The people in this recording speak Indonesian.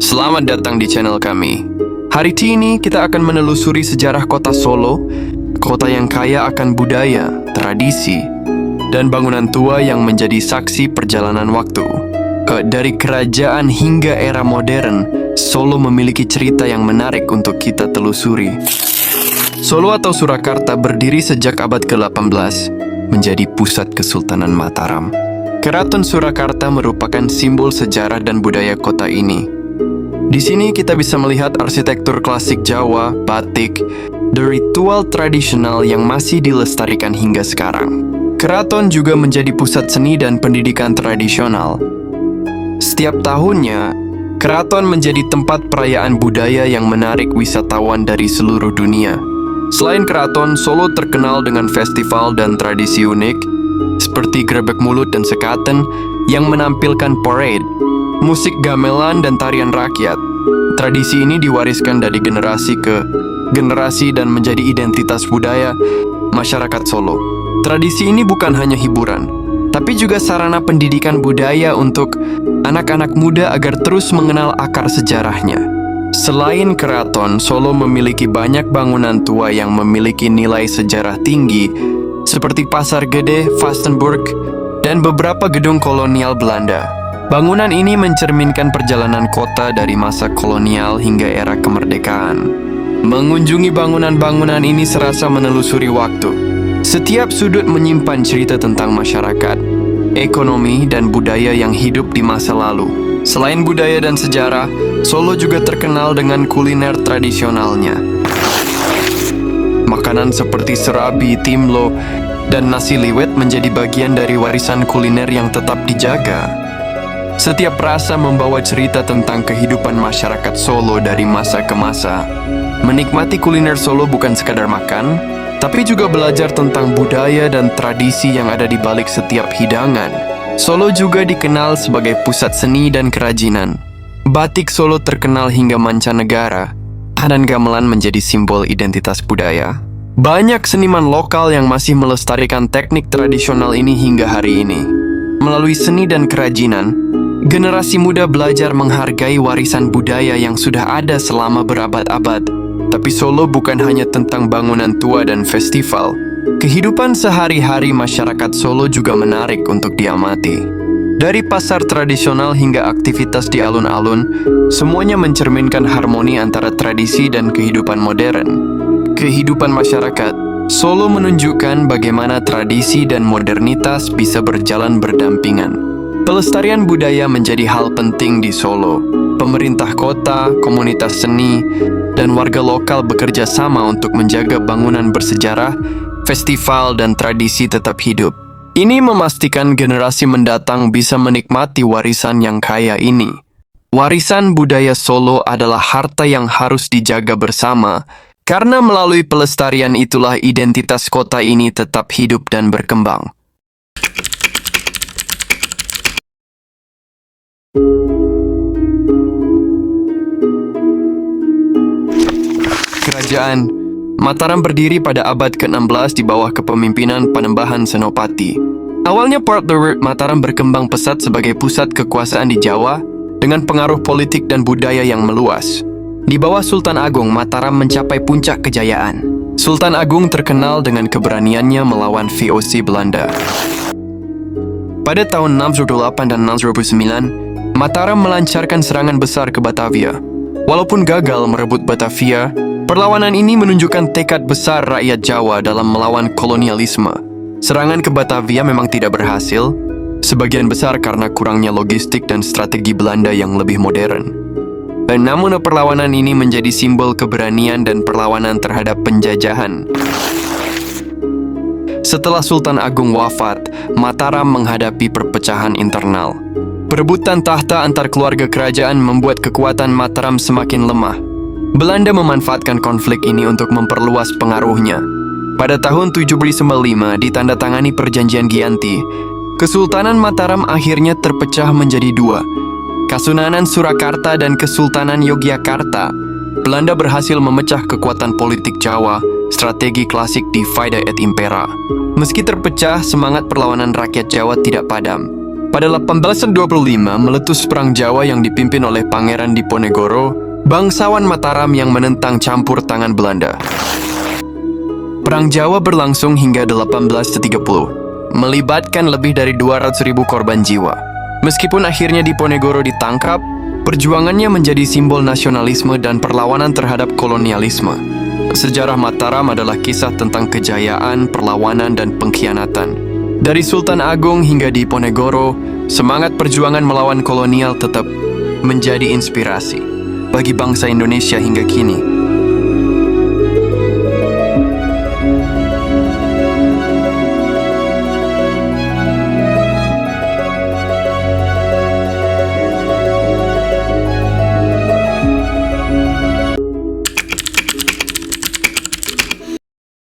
Selamat datang di channel kami. Hari ini kita akan menelusuri sejarah kota Solo, kota yang kaya akan budaya, tradisi, dan bangunan tua yang menjadi saksi perjalanan waktu. Dari kerajaan hingga era modern, Solo memiliki cerita yang menarik untuk kita telusuri. Solo atau Surakarta berdiri sejak abad ke-18, menjadi pusat Kesultanan Mataram. Keraton Surakarta merupakan simbol sejarah dan budaya kota ini. Di sini kita bisa melihat arsitektur klasik Jawa, batik, dan ritual tradisional yang masih dilestarikan hingga sekarang. Keraton juga menjadi pusat seni dan pendidikan tradisional. Setiap tahunnya, keraton menjadi tempat perayaan budaya yang menarik wisatawan dari seluruh dunia. Selain keraton, Solo terkenal dengan festival dan tradisi unik, seperti Grebek Mulut dan Sekaten yang menampilkan parade, musik gamelan dan tarian rakyat. Tradisi ini diwariskan dari generasi ke generasi dan menjadi identitas budaya masyarakat Solo. Tradisi ini bukan hanya hiburan, tapi juga sarana pendidikan budaya untuk anak-anak muda agar terus mengenal akar sejarahnya. Selain keraton, Solo memiliki banyak bangunan tua yang memiliki nilai sejarah tinggi, seperti Pasar Gede, Vastenburg, dan beberapa gedung kolonial Belanda. Bangunan ini mencerminkan perjalanan kota dari masa kolonial hingga era kemerdekaan. Mengunjungi bangunan-bangunan ini serasa menelusuri waktu. Setiap sudut menyimpan cerita tentang masyarakat, ekonomi, dan budaya yang hidup di masa lalu. Selain budaya dan sejarah, Solo juga terkenal dengan kuliner tradisionalnya. Makanan seperti serabi, timlo, dan nasi liwet menjadi bagian dari warisan kuliner yang tetap dijaga. Setiap rasa membawa cerita tentang kehidupan masyarakat Solo dari masa ke masa. Menikmati kuliner Solo bukan sekadar makan, tapi juga belajar tentang budaya dan tradisi yang ada di balik setiap hidangan. Solo juga dikenal sebagai pusat seni dan kerajinan. Batik Solo terkenal hingga mancanegara, dan gamelan menjadi simbol identitas budaya. Banyak seniman lokal yang masih melestarikan teknik tradisional ini hingga hari ini. Melalui seni dan kerajinan, generasi muda belajar menghargai warisan budaya yang sudah ada selama berabad-abad. Tapi Solo bukan hanya tentang bangunan tua dan festival. Kehidupan sehari-hari masyarakat Solo juga menarik untuk diamati. Dari pasar tradisional hingga aktivitas di alun-alun, semuanya mencerminkan harmoni antara tradisi dan kehidupan modern. Kehidupan masyarakat Solo menunjukkan bagaimana tradisi dan modernitas bisa berjalan berdampingan. Pelestarian budaya menjadi hal penting di Solo. Pemerintah kota, komunitas seni, dan warga lokal bekerja sama untuk menjaga bangunan bersejarah, festival, dan tradisi tetap hidup. Ini memastikan generasi mendatang bisa menikmati warisan yang kaya ini. Warisan budaya Solo adalah harta yang harus dijaga bersama, karena melalui pelestarian itulah identitas kota ini tetap hidup dan berkembang. Kerajaan Mataram berdiri pada abad ke-16 di bawah kepemimpinan Panembahan Senopati. Awalnya Port Mataram berkembang pesat sebagai pusat kekuasaan di Jawa dengan pengaruh politik dan budaya yang meluas. Di bawah Sultan Agung, Mataram mencapai puncak kejayaan. Sultan Agung terkenal dengan keberaniannya melawan VOC Belanda. Pada tahun 628 dan 629, Mataram melancarkan serangan besar ke Batavia. Walaupun gagal merebut Batavia, perlawanan ini menunjukkan tekad besar rakyat Jawa dalam melawan kolonialisme. Serangan ke Batavia memang tidak berhasil, sebagian besar karena kurangnya logistik dan strategi Belanda yang lebih modern. Namun perlawanan ini menjadi simbol keberanian dan perlawanan terhadap penjajahan. Setelah Sultan Agung wafat, Mataram menghadapi perpecahan internal. Perebutan tahta antar keluarga kerajaan membuat kekuatan Mataram semakin lemah. Belanda memanfaatkan konflik ini untuk memperluas pengaruhnya. Pada tahun 795 ditandatangani Perjanjian Giyanti. Kesultanan Mataram akhirnya terpecah menjadi dua, Kasunanan Surakarta dan Kesultanan Yogyakarta. Belanda berhasil memecah kekuatan politik Jawa, strategi klasik divide et impera. Meski terpecah, semangat perlawanan rakyat Jawa tidak padam. Pada 1825 meletus Perang Jawa yang dipimpin oleh Pangeran Diponegoro, bangsawan Mataram yang menentang campur tangan Belanda. Perang Jawa berlangsung hingga 1830, melibatkan lebih dari 200.000 korban jiwa. Meskipun akhirnya Diponegoro ditangkap, perjuangannya menjadi simbol nasionalisme dan perlawanan terhadap kolonialisme. Sejarah Mataram adalah kisah tentang kejayaan, perlawanan, dan pengkhianatan. Dari Sultan Agung hingga Diponegoro, semangat perjuangan melawan kolonial tetap menjadi inspirasi bagi bangsa Indonesia hingga kini.